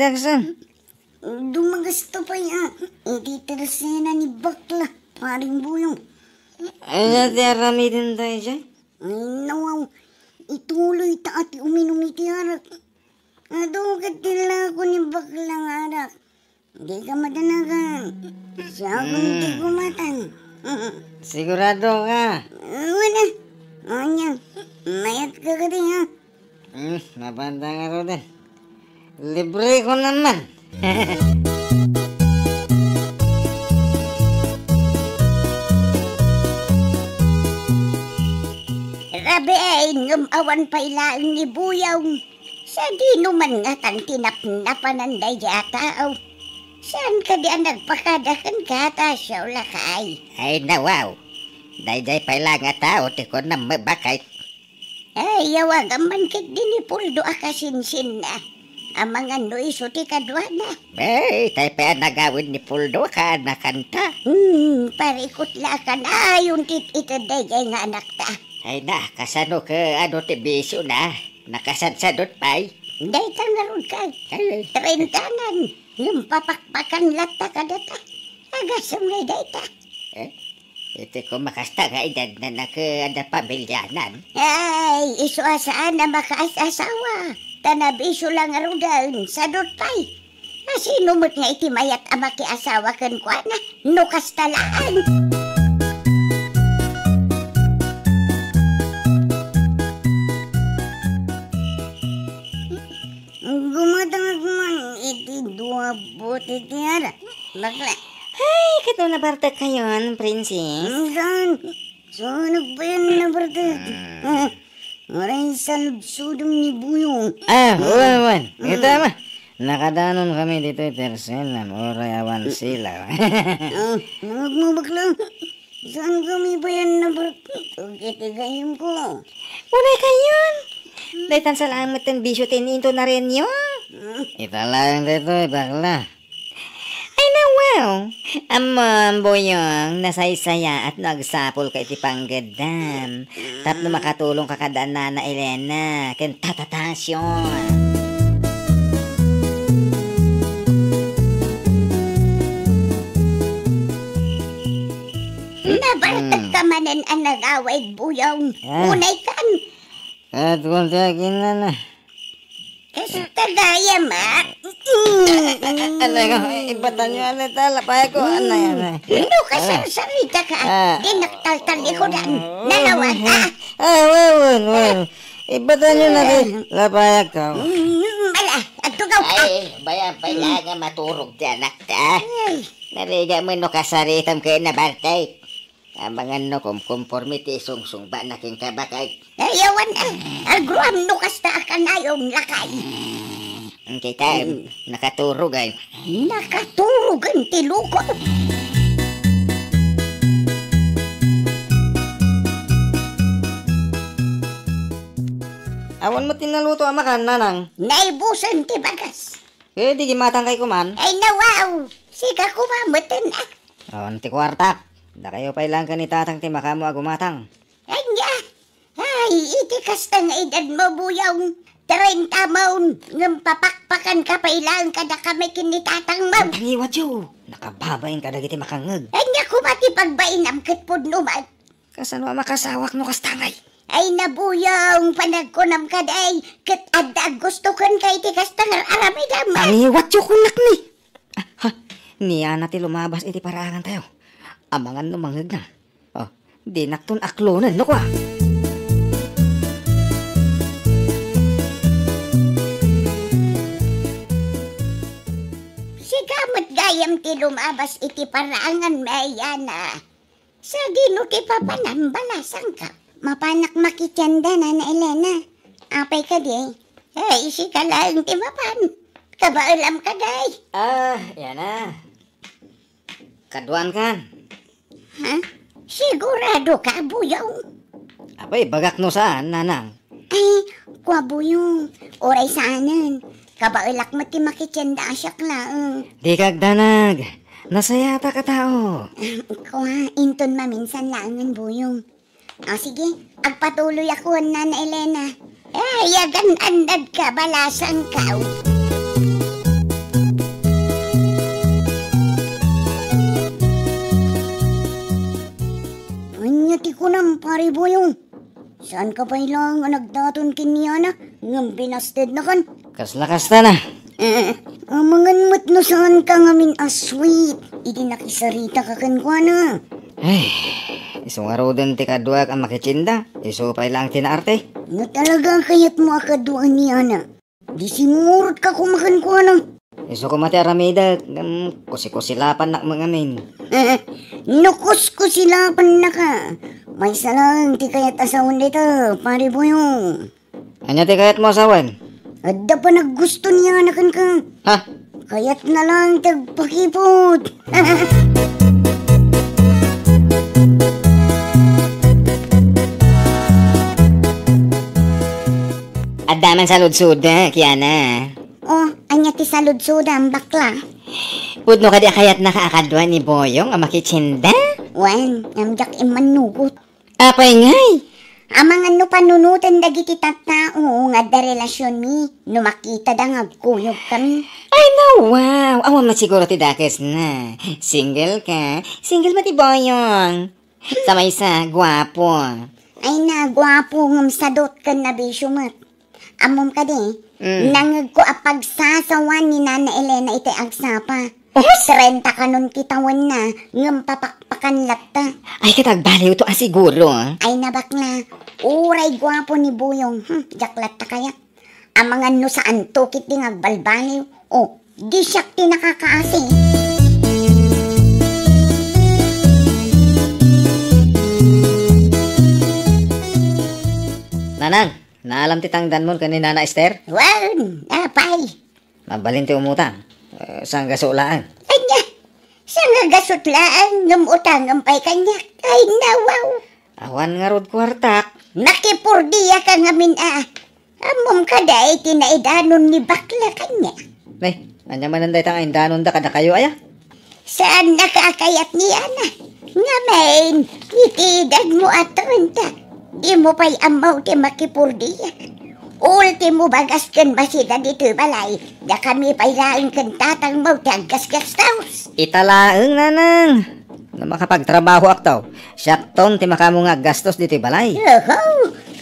Daksan? Dumagasto pa ya. Hindi terasena ni bakla, paring buyong. Ay, natirami din tayo dyan. Ay, nawaw. Ituloy ta ati uminom iti arak. Adugat nila ako ni baklang arak. Hindi ka madanagan. Siya ako hindi kumatan. Sigurado ka? Wala. Anya, mayat ka ka din ha. Mabanda nga ro din. Libre ko naman. Rabi ay ngumawan pa ilaan ni Buyaw. Sa di naman nga tang tinapnapanan day yata. Saan ka di ang nagpakadakan kata siya lakay? Ay, nawaw. Day-day pa ilang nga tao, ti ko na mabakay. Ay, yawag ang mankit din ni Puldo akasinsin na. Ang mga nuiso ti kadwa na. Ay, tayo pa nagawin ni Puldo ka na kanta. Parikot la ka na yung tit-itaday nga anak ta. Ay na, kasano ka ti bisyo na. Nakasadsadot pa'y. Day ka nga ron ka. Trentanan. Yung papakpakan lata ka data. Agasam ngay day ta. Ito ko makasta nga edad na naka pamilyanan. Ay, iso asaan na makaasawa. Tanabisyo lang arudan sa dotpay. Sino mo't nga iti mayat ang makiasawa kan kwa na nukas talaan. Gumadang man iti dua buti tiyara. Bakla. Ay, kato na barta kayon, princess. Saan nagbayan na barta? Maray sa lugsudong ni Buyong. Wan. Ito ma. Nakadanon kami dito terselan. Oray awan sila. Nangag mo bakla. Saan kami bayan na barta? Tugit-igayim ko. Unay kayon. Daitan salamat ang bisyo tininto na rin yun. Ito lang dito, bakla. Ay na wow. Amon, Boyong, nasaysaya at nagsapol ka iti panggadam. Tapno makatulong ka kada na Elena. Ken tatatasyon. Nabartag ka manan ang nag-away, Buyong. Unay kan. At kung tiyagin na. Kasi tagaya, ma. Alay ko, ibatan nyo alay talapay ko. Anay. Ano ka sarita ka? Di naktaltali ko dan. Nalawan, ha? Well. Ibatan nyo na rin. Lapay ko. Bala, agtugaw ka. Ay, bayan pa nga maturog ti anak ta. Nariga mo no kasaritam kayo na bartay. Abangan no conformity sung ba na king kabakay. Ayawan na. Agruam no kasta ka na yung lakay. Kita, nakaturugan. Nakaturugan ti luko. Awan mo tinaluto ang makan, nanang. Naibusan ti bagas. Di gimatang kay kuman. Ay nawaw. Siga kumamatan na. Awan ti kwarta. Da kayo pa ilang ka ni tatang ti makamo agumatang. Anya. Ay, iti kasta nga edad mo, Buyaw. 30 maun. Ngam papakpakan ka pa ilang kada kami kinitatang mam. Tangiwat yo. Nakababayin ka dagiti makangag. Anya kumati pagbainam kat po numan. Kasano makasawak no kastangay. Ay nabuyong panagkunam ka day. Kat adag gusto kan kay ti kastangar aramidam. Tangiwat yo kunak ni. Niya na ti lumabas iti paraangan tayo. Amangan no mangag na. Di nakton aklonan no kwa. Sigamot gayam ti lumabas iti paraangan mayana. Sa dino ti papanambalasan ka. Mapanak makityanda na Elena. Apay ka di. Ay, si ka lang ti mapan. Kabaalam ka day. Yan na. Kaduan kan. Ha? Sigurado ka, Buyong? Abay, bagak no saan, nanang. Ay, kwa Buyong. Oray saanan. Kabailak mo ti makityanda asyak lang. Di kagdanag. Nasayata ka tao. Kwa, inton maminsan langan, Buyong. Sige, agpatuloy ako na Elena. Ay, agan-andad ka, balasan ka. kunam pare boyong. Saan ka pa ilang nagdaton kiniya na? Ngam binasted na kan. Kasla-kasta na. Amangan mo't no saan ka ngamin asweet. Idi nakisarita ka kankwana. Ay, isong araw din ti kadwa ang makichinda. Iso pa ilang tinaarte. No talaga kayat mo akaduan niya na. Di simurot ka kumakan ko na. Iso ko mati aramida. Kusi-kusilapan na mga min. Nukos ko silapan na ka. May salang ti kayat asawan dito, pare boyong. Anya ti kayat mo asawan? Adda pa naggusto niya na kan ka. Ha? Kayat na lang tagpakipot. Adaman sa ludsud, Kiana. Oh, anya ti saludsud ang bakla. Pudno ka di kayat nakaakadwa ni Boyong ang makichinda? Wen, namjak imanugot. Apay ngay. Amang ano panunutan dagiti tattao nga da relasyon mi. No makita da nga kuyog kami. Ay no, wow. Awan mo siguro ti dakes na. Single ka? Single ba ti Boyong? Samay sa, gwapo. Ay na, gwapo ngam sadot kan na bisyo mat. Amom ka di, nangag ko apagsasawan ni Nana Elena iti agsapa. 30 kanon kitawan na, ngam papakpakan latta. Ay katagbaliw to asiguro. Ay nabakla, uray gwapo ni Buyong, jaklat ta kaya. Amangan no saan tukit di ngagbalbaliw, di siyak ti nakakaasi. Nanang, naalam ti tangdan mo kanina na Esther? Well, napay. Mabalin ti umutang. Saan gasulaan? Anya, sa nga gasutlaan, ngam utang pay kanya. Ay nawaw. Awan nga rod kwartak. Nakipurdiya ka ngamin Amom ka da tinaidanon ni bakla kanya. Nay, anya mananday tang indanon da kada kayo aya? Saan nakakayat niya na? Nga main, itidag mo aton ta. Di mo pa'y amaw ti makipurdiya. Ultimo bagas kan basida dito balay. Da kami pa'y laing kan tatang mo ti aggas-gas taos. Italaeng nanang. Na makapagtrabaho aktaw. Syakton ti makamo nga gastos dito balay.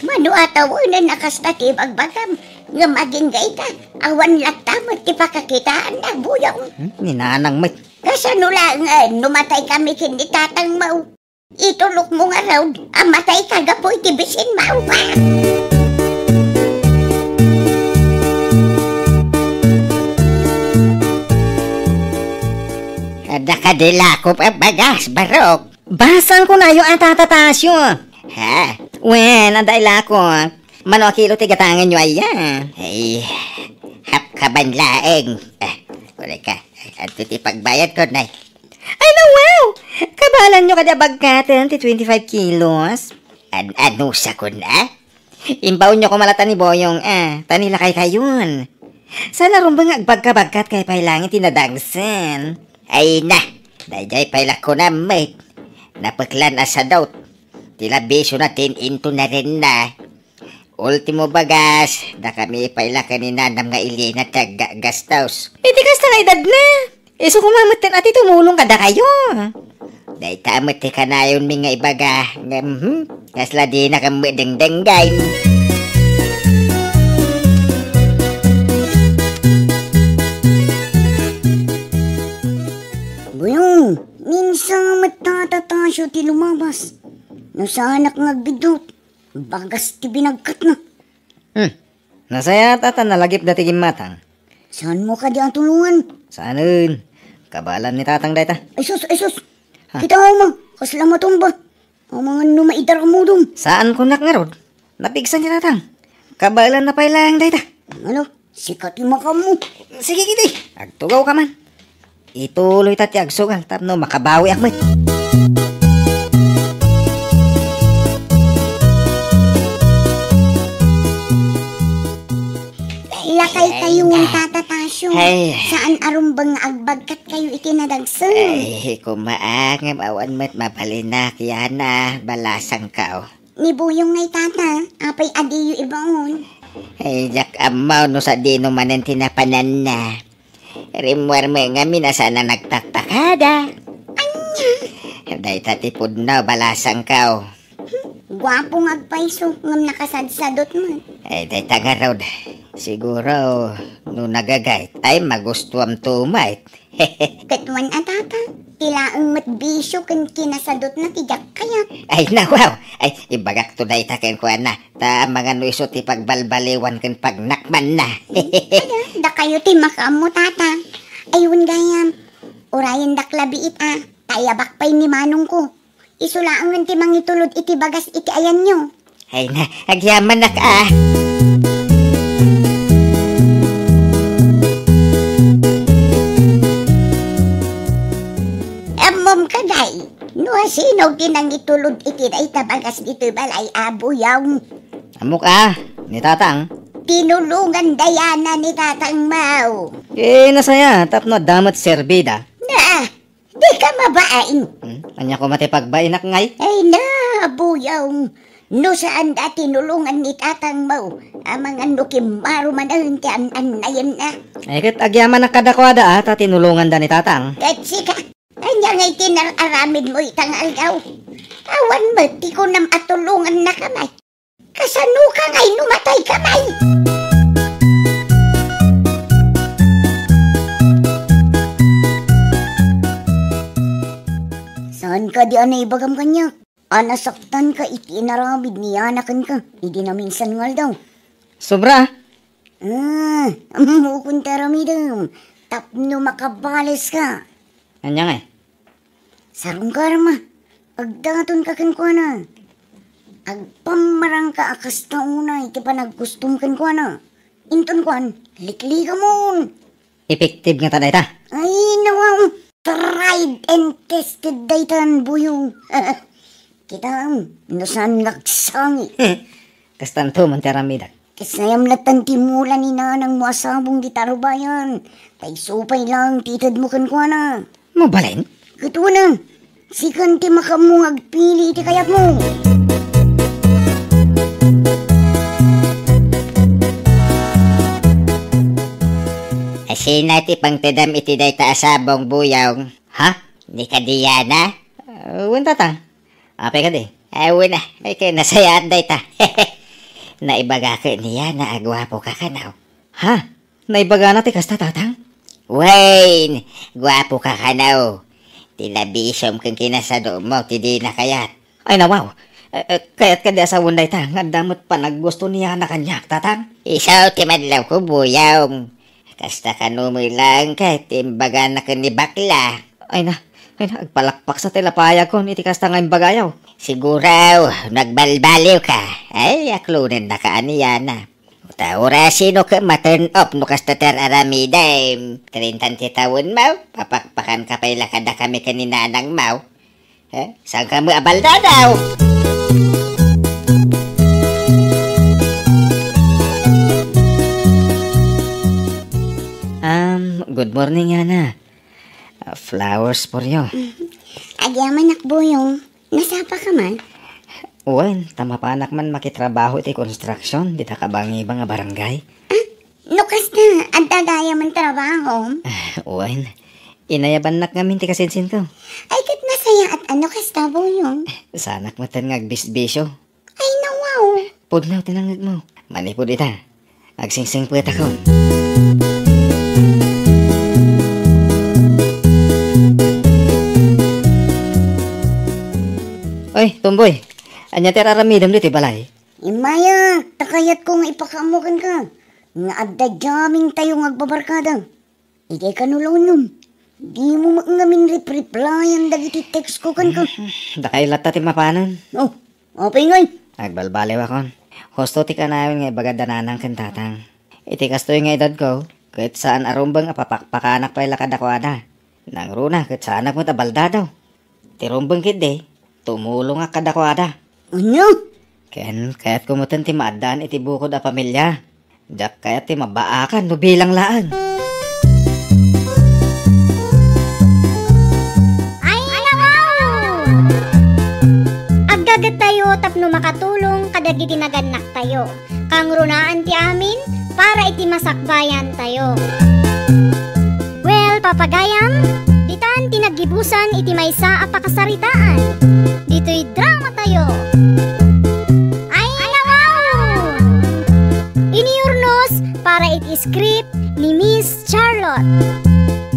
Mano atawanan nakasta ti bagbagam. Nga maging gaita. Awan latamot ti pakakitaan na Buyong. Ninanang may. Kasano lang numatay kami kindi tatang mo. Itulok mo nga raw, amatay ka gapoy tibisin mo pa. Kada kadila ko pa bagas, barok. Basan ko na yung atatatasyo. Ha? Wen, anday ko. Mano kilo tigatangan nyo aya. Ay, hap kabanlaeng. Kure ka, at pagbayad ko na. Ay no, wow! Kabalan nyo kada bagkatan ti 25 kilos. Ano sa ko na? Imbaw nyo ko malata ni Boyong, tanila kay kayon. Sana rumbang agbagka-bagkat kay pailangin tinadagsan. Ay na, dayjay pailak ko na, mate. Napaklan asa daw. Tila beso natin into na rin na. Ultimo bagas, da kami pailak kanina nam nga ilina tag-gastaws. Iti kasta nga edad na. Iso kumamatan ati tumulong kada kayo. Day tamot ti kanayon mi nga ibaga. Kasla di na kami dengdenggain. Buyong, minsan matatatasyo ti lumabas. No sa anak ngagbidot, bagas ti binagkat na. Nasaya tata nalagip dati gimatang. Saan mo ka di ang tulungan? Saanin? Kabalan ni tatang dayta. Ay sus, kita mo, kasla matumba. Ang mga numaidar mo dum. Saan ko nakngarod? Napigsan niya tatang. Kabalan na pailang dayta. Ano, sikat yung maka mo. Sige kiti, agtugaw ka man. Ituloy tati agsugal tapno makabawi akmet. Lakay kayong tatatasyo. Ay. Saan arumbang agbagkat kayo itinadagsan? Ay, kumaangam awan met mapalinak yana balasang kao. Ni Buyong ngay tata, apay adiyo ibaon. Ay, jak amaw no sa dino manen tinapanan na. Rimwar mo nga minasana nagtaktakada. Anya? Day tatipod na balasang kao. gwapo nga agpaiso ngam nakasadsadot mo. Ay, day tagarod. Siguro, no nagagayt, ay magustuam tumait. Katwan atata, tila ang matbisyo kan kinasadot na tijak kaya. Ay, nawaw. Ay, ibagak to day taken ko na. Ta mga nuiso ti pagbalbaliwan kan pagnakman na. Da kayo ti makamu tata. Ayun gayam. Urayan daklabiit Tayabak pa'y ni manong ko. Isulaangan ti mangitulod iti bagas iti ayan nyo. Ay na, agyaman na ka. Mom kaday, no sino kinangitulod iti day tabagas iti balay abuyaw. Amok ni tatang. Tinulungan dayana ni tatang Mau. Nasaya, tapno damat serbida. Na, di ka mabain. Anya ko matipagbain ngay? Ay na, abuyaw. No saan da tinulungan ni tatang Mau. Amang ano kimaro manahon ti an-anayan na. Ay kat agyaman na kadakwada ta tinulungan da ni tatang. Kat sika. Anya ngay tinararamid mo itang algaw. Awan mo, ti ko nam atulungan na kamay. Kasano ka ngay numatay kamay? Saan ka di anay bagam kanya? Anasaktan ka, itinaramid niyanakan ka. Hindi na minsan ngal daw. Sobra? Mukun taramidam. Tapno makabales ka. Anya ngay? Sarong karma, agdaton ka kinkwana. Agpamarang ka akas tauna, iti pa nagkustom kinkwana. Inton kwan, likli ka mo. Effective nga taday ta. Ay, nawaw, tried and tested daytan buyong. Kita, nasan nagsangi. Kastanto man teramidak. Kasayam na tantimula ni nanang mo asabong di tarubayan. Tay supay lang, titad mo kinkwana. Mabalin? Gato na, sikan ti makamung agpili iti kayat mo. Asina ti pang tedam iti day taasabong buyawng. Ha? Ni ka diyana? Uwan tatang. Apay ka di? Uwan na. Ay kaya nasayaan day ta. Naibaga ka niya na agwapo ka kanaw. Ha? Naibaga na ti kasta tatang? Wayne, gwapo ka kanaw. Tilabisom kang kinasado mo, tidi na kayat. Ay nawaw, kayat ka di asawon day ta, nga damot pa naggusto niya na kanya, tatang. Isaw timadlaw ko buyawng. Kasta kanumoy lang kahit imbaga na ka ni bakla. Ay na, agpalakpak sa tilapaya ko, iti kasta nga imbagayaw. Siguraw, nagbalbaliw ka. Ay, aklunin na ka aniya na. Ura sino ka ma-turn up no kastater aramida 30 taon mau, papakpakan ka pa'y lakada kami kanina ng mau. Saan ka mo abalda daw? Good morning, Yana. Flowers for you. Agyaman nakbuyong, nasapa ka man? Uwan, tama pa anak man makitrabaho iti construction, di ta kabangi ba nga barangay? Nukas na, ang tagaya man trabaho. Uwan, inayaban nak ngamin ti kasinsin ko. Ay, kat nasaya at ano kasta buyong? Sanak mo tan ngagbisbisyo. Ay, nawaw. Pudlaw tinangag mo. Manipod ita. Agsingsing puwet ako. Oy, tumboy. Anya teraramidam dito balay. Imaya, takayat kong ipakamukan ka. Nga adda jaming tayo ngagbabarkada. Ide ka nulunum. Di mo ngamin replyan dagiti text ko kan ka. Dakay lata ti mapanon. Oh, apay ngay. Agbalbaliw akon. Husto ti kanawin nga ibagadananang kantatang. Iti kastoy nga edad ko, kahit saan arumbang apapakpakanak pa'y lakadakwada. Nang runa, kahit saan mo tabalda daw. Tirumbang kide, tumulong nga kadakwada. Ano? Kaya't kumutan ti maadaan iti bukod a pamilya. Dak kaya't ti mabaakan no bilang laan. Ay, wow! Agdagat tayo tapno makatulong kadagi tinaganak tayo. Kang runaan ti amin para iti masakbayan tayo. Well, papagayam, ditan tinagibusan iti maysa a pakasaritaan. Dito'y drama tayo. Tapos, para it-script ni Miss Charlotte.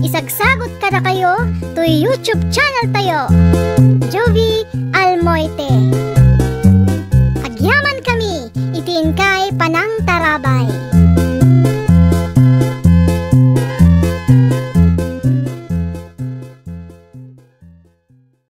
Isagsagot ka na kayo to YouTube channel tayo. Jovi Almoite.